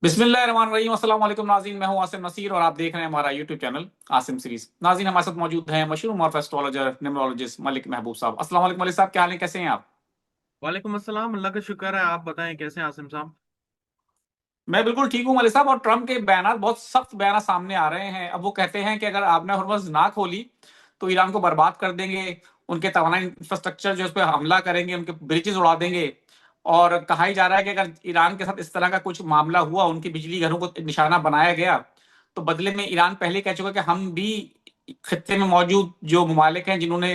बिस्मिल्लाहिर्रहमानिर्रहीम। अस्सलाम वालेकुम नाज़रीन, मैं हूं आसिम नसीर और आप देख रहे हैं हमारा यूट्यूब चैनल आसिम सीरीज। नाज़रीन, हमारे साथ मौजूद हैं मशहूर मॉर्फ एस्ट्रोलॉजर न्यूमरोलॉजिस्ट मलिक महबूब साहब। अस्सलाम वालेकुम मलिक साहब, क्या हाल है, कैसे हैं आप? वालेकुम अस्सलाम। अल्लाह का शुक्र है। आप बताएं कैसे हैं आसिम साहब। मैं बिल्कुल ठीक हूं मलिक साहब। और ट्रम्प के बयान, बहुत सख्त बयान सामने आ रहे हैं। अब वो कहते हैं कि अगर आपने हुर्मुज़ ना खोली तो ईरान को बर्बाद कर देंगे, उनके तवानाई इंफ्रास्ट्रक्चर जो उस पर हमला करेंगे, उनके ब्रिजेस उड़ा देंगे। और कहा ही जा रहा है कि अगर ईरान के साथ इस तरह का कुछ मामला हुआ, उनकी बिजली घरों को निशाना बनाया गया, तो बदले में ईरान पहले कह चुका कि हम भी खत्ते में मौजूद जो ममालिक हैं जिन्होंने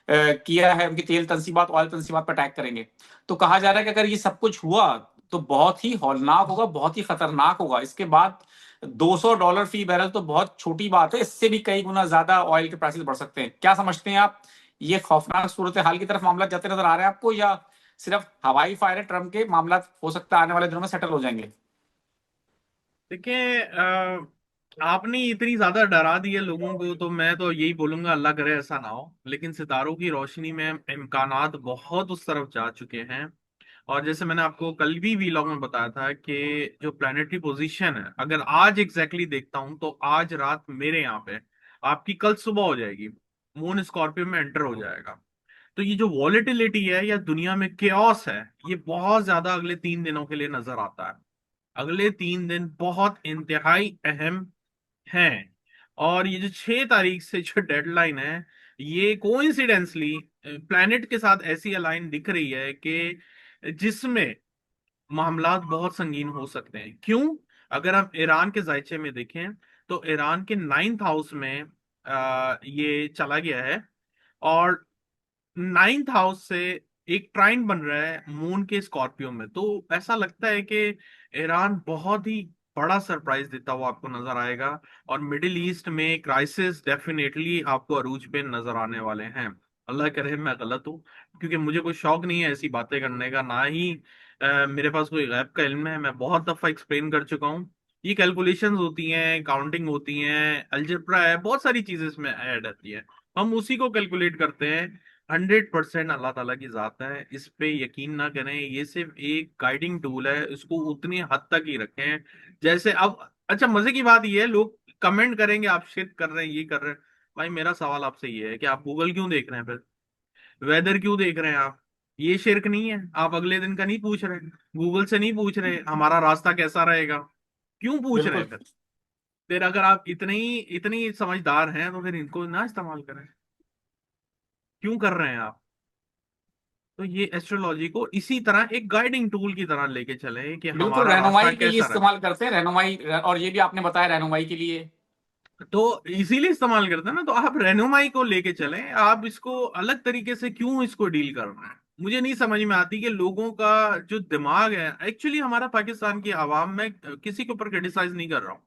किया है उनकी तेल तनसीबात, ऑयल तनसीबात पर अटैक करेंगे। तो कहा जा रहा है कि अगर ये सब कुछ हुआ तो बहुत ही हौलनाक होगा, बहुत ही खतरनाक होगा। इसके बाद $200 फी बैरल तो बहुत छोटी बात है, इससे भी कई गुना ज्यादा ऑयल के प्राइसेस बढ़ सकते हैं। क्या समझते हैं आप? ये खौफनाक सूरत हाल की तरफ मामला जाते नजर आ रहे हैं आपको, या सिर्फ हवाई फायर है ट्रम्प के, मामला हो सकता है आने वाले दिनों में सेटल हो जाएंगे? देखिए, आपने इतनी ज्यादा डरा दिए लोगों को, तो मैं तो यही बोलूंगा अल्लाह करे ऐसा ना हो। लेकिन सितारों की रोशनी में इम्कानात बहुत उस तरफ जा चुके हैं। और जैसे मैंने आपको कल भी वीलॉग में बताया था कि जो प्लानिटरी पोजीशन है, अगर आज एग्जैक्टली देखता हूं तो आज रात मेरे यहाँ पे आपकी कल सुबह हो जाएगी। मून स्कॉर्पियो में एंटर हो जाएगा। तो ये जो वॉलेटिलिटी है या दुनिया में केओस है, ये बहुत ज्यादा अगले 3 दिनों के लिए नजर आता है। अगले 3 दिन बहुत इंतहाई अहम हैं। और ये जो 6 तारीख से जो डेडलाइन है, ये कोइंसिडेंसली प्लैनेट के साथ ऐसी अलाइन दिख रही है कि जिसमें मामलात बहुत संगीन हो सकते हैं। क्यों? अगर हम ईरान के जायचे में देखें तो ईरान के 9th हाउस में ये चला गया है। और 9th हाउस से एक ट्राइन बन रहा है मून के स्कॉर्पियो में। तो ऐसा लगता है कि ईरान बहुत ही बड़ा सरप्राइज देता हुआ आपको नजर आएगा। और मिडिल ईस्ट में क्राइसिस डेफिनेटली आपको अरूज पे नजर आने वाले हैं। अल्लाह करे मैं गलत हूँ, क्योंकि मुझे कोई शौक नहीं है ऐसी बातें करने का, ना ही मेरे पास कोई गैब का इल्म है। मैं बहुत दफा एक्सप्लेन कर चुका हूँ। ये कैलकुलेशंस होती हैं, काउंटिंग होती हैं, अलजेब्रा है, बहुत सारी चीजें इसमें ऐड आती है। हम उसी को कैलकुलेट करते हैं। 100% अल्लाह ताला की जात है, इस पे यकीन ना करें। ये सिर्फ एक गाइडिंग टूल है, इसको उतनी हद तक ही रखें जैसे अब। अच्छा, मजे की बात ये है, लोग कमेंट करेंगे आप शिट कर रहे हैं, ये कर रहे हैं। भाई मेरा सवाल आपसे ये है कि आप गूगल क्यों देख रहे हैं फिर? वेदर क्यों देख रहे हैं आप? ये शिरक नहीं है? आप अगले दिन का नहीं पूछ रहे? गूगल से नहीं पूछ रहे हमारा रास्ता कैसा रहेगा? क्यों पूछ रहे बिल्कुल। हैं फिर अगर आप इतनी समझदार हैं तो फिर इनको ना इस्तेमाल करें। क्यों कर रहे हैं आप? तो ये एस्ट्रोलॉजी को इसी तरह एक गाइडिंग टूल की तरह लेके चले कि बिल्कुल हमारा रास्ता रहनुमाई के लिए कैसा रहे। इस्तेमाल करते हैं, रहनुमाई। और ये भी आपने बताया रहनुमाई के लिए। तो इसीलिए इस्तेमाल करते हैं ना। तो आप रहनुमाई को लेके चलें। आप इसको अलग तरीके से क्यों इसको डील कर रहे हैं? मुझे नहीं समझ में आती कि लोगों का जो दिमाग है। एक्चुअली हमारा पाकिस्तान की आवाम में, किसी के ऊपर क्रिटिसाइज नहीं कर रहा हूँ,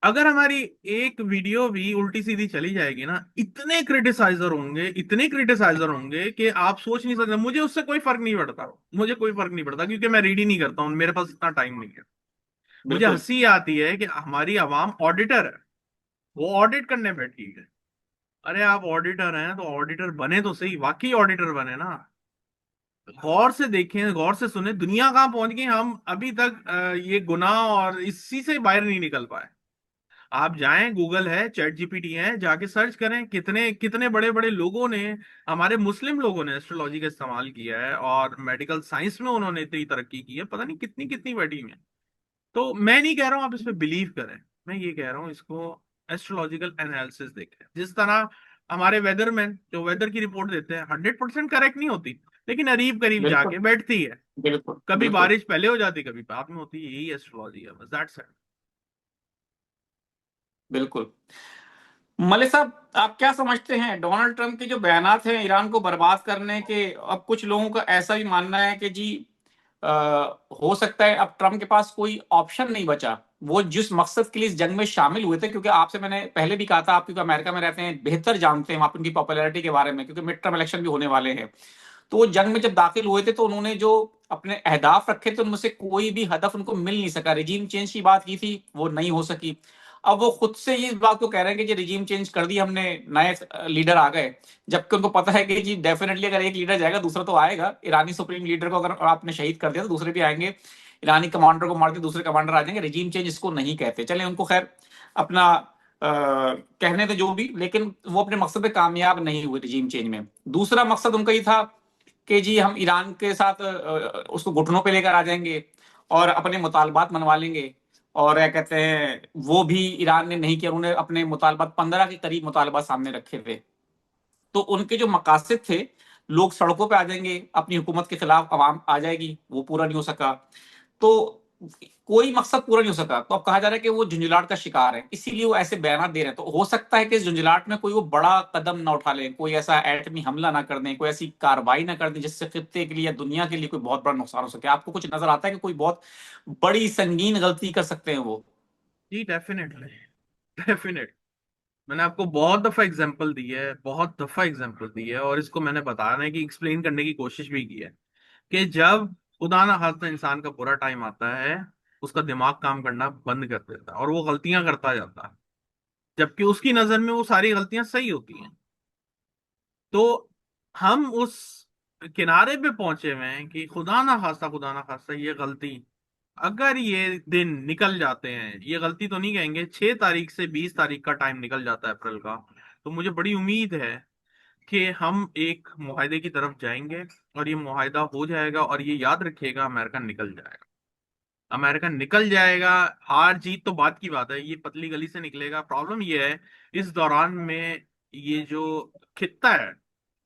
अगर हमारी एक वीडियो भी उल्टी सीधी चली जाएगी ना, इतने क्रिटिसाइजर होंगे, इतने क्रिटिसाइजर होंगे कि आप सोच नहीं सकते। मुझे उससे कोई फर्क नहीं पड़ता, मुझे कोई फर्क नहीं पड़ता, क्योंकि मैं रीड ही नहीं करता हूँ, मेरे पास इतना टाइम नहीं है। मुझे बिल्कुल। हंसी आती है कि हमारी आवाम ऑडिटर है, वो ऑडिट करने बैठी है। अरे आप ऑडिटर हैं तो ऑडिटर बने तो सही, वाकई ऑडिटर बने ना। गौर से देखें, गौर से सुने, दुनिया कहाँ पहुंच गई। हम अभी तक ये गुनाह और इसी से बाहर नहीं निकल पाए। आप जाएं, गूगल है, चैट जीपीटी है, जाके सर्च करें। कितने कितने बड़े बड़े लोगों ने, हमारे मुस्लिम लोगों ने एस्ट्रोलॉजी का इस्तेमाल किया है, और मेडिकल साइंस में उन्होंने इतनी तरक्की की है, पता नहीं कितनी कितनी बड़ी में। तो मैं नहीं कह रहा हूं आप इस पे बिलीव करें, मैं ये कह रहा हूं इसको एस्ट्रोलॉजिकल एनालिसिस देखें। जिस तरह हमारे वेदरमैन जो वेदर की रिपोर्ट देते हैं, 100% करेक्ट नहीं होती, लेकिन करीब करीब बिल्कुल। जाके बैठती है। बिल्कुल। कभी बिल्कुल। बारिश पहले हो जाती, कभी बाद में होती है। यही एस्ट्रोलॉजी है, बस दैट्स इट। बिल्कुल। मलिक साहब, आप क्या समझते हैं डोनाल्ड ट्रंप के जो बयानात हैं ईरान को बर्बाद करने के? अब कुछ लोगों का ऐसा भी मानना है कि जी आ, हो सकता है अब ट्रंप के पास कोई ऑप्शन नहीं बचा। वो जिस मकसद के लिए इस जंग में शामिल हुए थे, क्योंकि आपसे मैंने पहले भी कहा था, आप क्योंकि अमेरिका में रहते हैं, बेहतर जानते हैं वहां पर उनकी पॉपुलैरिटी के बारे में, क्योंकि मिड टर्म इलेक्शन भी होने वाले हैं। तो वो जंग में जब दाखिल हुए थे तो उन्होंने जो अपने अहदाफ रखे थे उनमें से कोई भी हदफ उनको मिल नहीं सका। रिजीम चेंज की बात की थी, वो नहीं हो सकी। अब वो खुद से ये इस बात को कह रहे हैं कि जी रिजीम चेंज कर दी हमने, नए लीडर आ गए। जबकि उनको पता है कि जी डेफिनेटली अगर एक लीडर जाएगा दूसरा तो आएगा। ईरानी सुप्रीम लीडर को अगर आपने शहीद कर दिया तो दूसरे भी आएंगे। ईरानी कमांडर को मार के दूसरे कमांडर आ जाएंगे, रिजीम चेंज इसको नहीं कहते। चले उनको खैर अपना कहने थे जो भी, लेकिन वो अपने मकसद पे कामयाब नहीं हुए रिजीम चेंज में। दूसरा मकसद उनका ये था कि जी हम ईरान के साथ उसको घुटनों पे लेकर आ जाएंगे और अपने मुतालबात मनवा लेंगे। और क्या कहते हैं, वो भी ईरान ने नहीं किया, उन्होंने अपने मुतालबात 15 के करीब मुतालबात सामने रखे थे। तो उनके जो मकासद थे, लोग सड़कों पे आ जाएंगे, अपनी हुकूमत के खिलाफ आवाम आ जाएगी, वो पूरा नहीं हो सका। तो कोई मकसद पूरा नहीं हो सका, तो अब कहा जा रहा है कि वो झुंझलाट का शिकार है, इसीलिए वो ऐसे बयान दे रहे हैं। तो हो सकता है कि इस झुंझलाट में कोई वो बड़ा कदम ना उठा ले, कोई ऐसा एटमी हमला ना कर दें, कोई ऐसी कार्रवाई ना कर दें जिससे खित्ते के लिए या दुनिया के लिए कोई बहुत बड़ा नुकसान हो सके। आपको कुछ नजर आता है कि कोई बहुत बड़ी संगीन गलती कर सकते हैं वो? जी डेफिनेटली, डेफिनेट। मैंने आपको बहुत दफा एग्जांपल दी है, बहुत दफा एग्जांपल दी है, और इसको मैंने बताने की, एक्सप्लेन करने की कोशिश भी की है कि जब खुदा ना खास्ता इंसान का बुरा टाइम आता है, उसका दिमाग काम करना बंद कर देता है और वो गलतियां करता जाता है, जबकि उसकी नजर में वो सारी गलतियां सही होती हैं। तो हम उस किनारे पे पहुंचे हुए हैं कि खुदा ना खास्ता ये गलती, अगर ये दिन निकल जाते हैं, ये गलती तो नहीं कहेंगे, 6 तारीख से 20 तारीख का टाइम निकल जाता है अप्रैल का, तो मुझे बड़ी उम्मीद है कि हम एक मुआहदे की तरफ जाएंगे और ये मुआहदा हो जाएगा। और ये याद रखिएगा, अमेरिका निकल जाएगा, अमेरिका निकल जाएगा। हार जीत तो बात की बात है, ये पतली गली से निकलेगा। प्रॉब्लम ये है, इस दौरान में ये जो खित्ता है,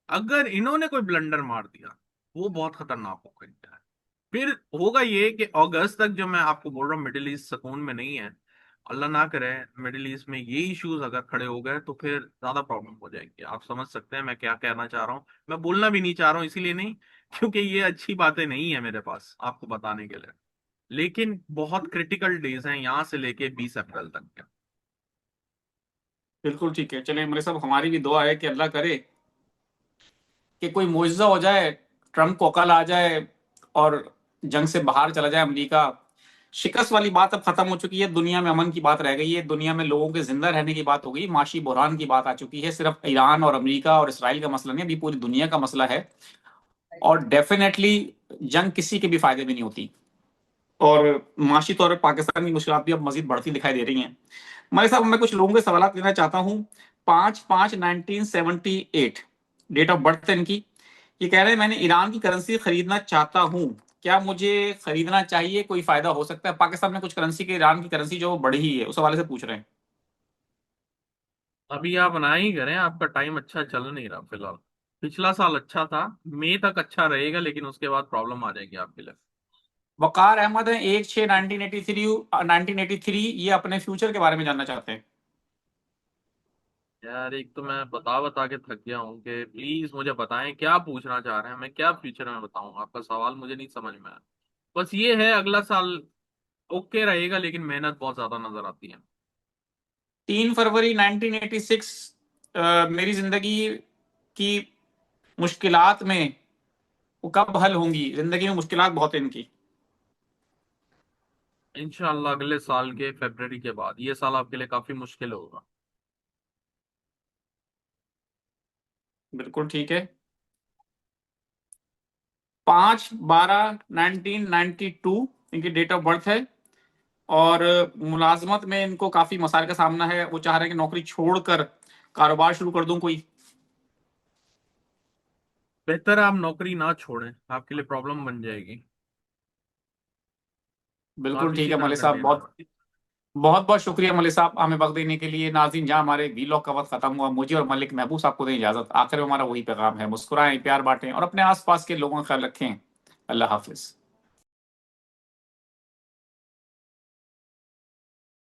अगर इन्होंने कोई ब्लंडर मार दिया, वो बहुत खतरनाक हो सकता है। फिर होगा ये कि अगस्त तक, जो मैं आपको बोल रहा हूँ, मिडिल ईस्ट सुकून में नहीं है। अल्लाह ना करे मिडिल ईस्ट में ये इश्यूज अगर खड़े हो गए तो फिर ज्यादा प्रॉब्लम हो जाएंगे। आप समझ सकते हैं मैं क्या कहना चाह रहा हूँ। मैं बोलना भी नहीं चाह रहा हूँ, इसीलिए नहीं क्योंकि ये अच्छी बातें नहीं है मेरे पास आपको बताने के लिए, लेकिन बहुत क्रिटिकल डेज हैं यहाँ से लेके 20 अप्रैल तक के। बिल्कुल ठीक है। चले मेरे साहब, हमारी भी दुआ है कि अल्लाह करे कि कोई मुआवजा हो जाए, ट्रम्प को अकल आ जाए और जंग से बाहर चला जाए अमेरिका। शिकस्त वाली बात अब खत्म हो चुकी है, दुनिया में अमन की बात रह गई है, दुनिया में लोगों के जिंदा रहने की बात हो गई, माशी बुरहान की बात आ चुकी है। सिर्फ ईरान और अमेरिका और इसराइल का मसला नहीं, अभी पूरी दुनिया का मसला है। और डेफिनेटली जंग किसी के भी फायदे में नहीं होती, और माशी तौर पर पाकिस्तान की मुश्किल भी अब मजीद बढ़ती दिखाई दे रही हैं। हमारे साहब, मैं कुछ लोगों के सवाल लेना चाहता हूँ। 5/5/1978 डेट ऑफ बर्थ है इनकी। ये कह रहे हैं मैंने ईरान की करेंसी खरीदना चाहता हूँ, क्या मुझे खरीदना चाहिए, कोई फायदा हो सकता है? पाकिस्तान में कुछ करेंसी के, ईरान की करेंसी जो बढ़ी ही है, उस हवाले से पूछ रहे हैं। अभी आप ना ही करें, आपका टाइम अच्छा चल नहीं रहा फिलहाल। पिछला साल अच्छा था, मई तक अच्छा रहेगा, लेकिन उसके बाद प्रॉब्लम आ जाएगी आपके लिए। वकार अहमद है 1/6/1983, 1983, ये अपने फ्यूचर के बारे में जानना चाहते हैं। यार एक तो मैं बता बता के थक गया हूँ कि प्लीज मुझे बताएं क्या पूछना चाह रहे हैं, मैं क्या फ्यूचर में बताऊं, आपका सवाल मुझे नहीं समझ में आया। बस ये है, अगला साल ओके रहेगा, लेकिन मेहनत बहुत ज्यादा नजर आती है। 3 फरवरी 1986, मेरी जिंदगी की मुश्किलात में वो कब हल होंगी? जिंदगी में मुश्किलात बहुत है इनकी। इंशाल्लाह अगले साल के फरवरी के बाद। ये साल आपके लिए काफी मुश्किल होगा। बिल्कुल ठीक है। 5/12/1992 इनकी डेट ऑफ बर्थ है। और मुलाजमत में इनको काफी मसाइल का सामना है, वो चाह रहे हैं कि नौकरी छोड़कर कारोबार शुरू कर दूं कोई। बेहतर है आप नौकरी ना छोड़ें, आपके लिए प्रॉब्लम बन जाएगी। तो बिल्कुल आप ठीक इसी है तरह मलिक साहब, कंटिन्यू बहुत करें। बहुत बहुत शुक्रिया मलिक साहब हमें वक्त देने के लिए। नाज़रीन, जहां हमारे वीलॉग का वक्त खत्म हुआ, मुझे और मलिक महबूब साहब को दें इजाजत। आखिर में हमारा वही पैगाम है, मुस्कुराएं, प्यार बांटें और अपने आसपास के लोगों का ख्याल रखें। अल्लाह हाफिज।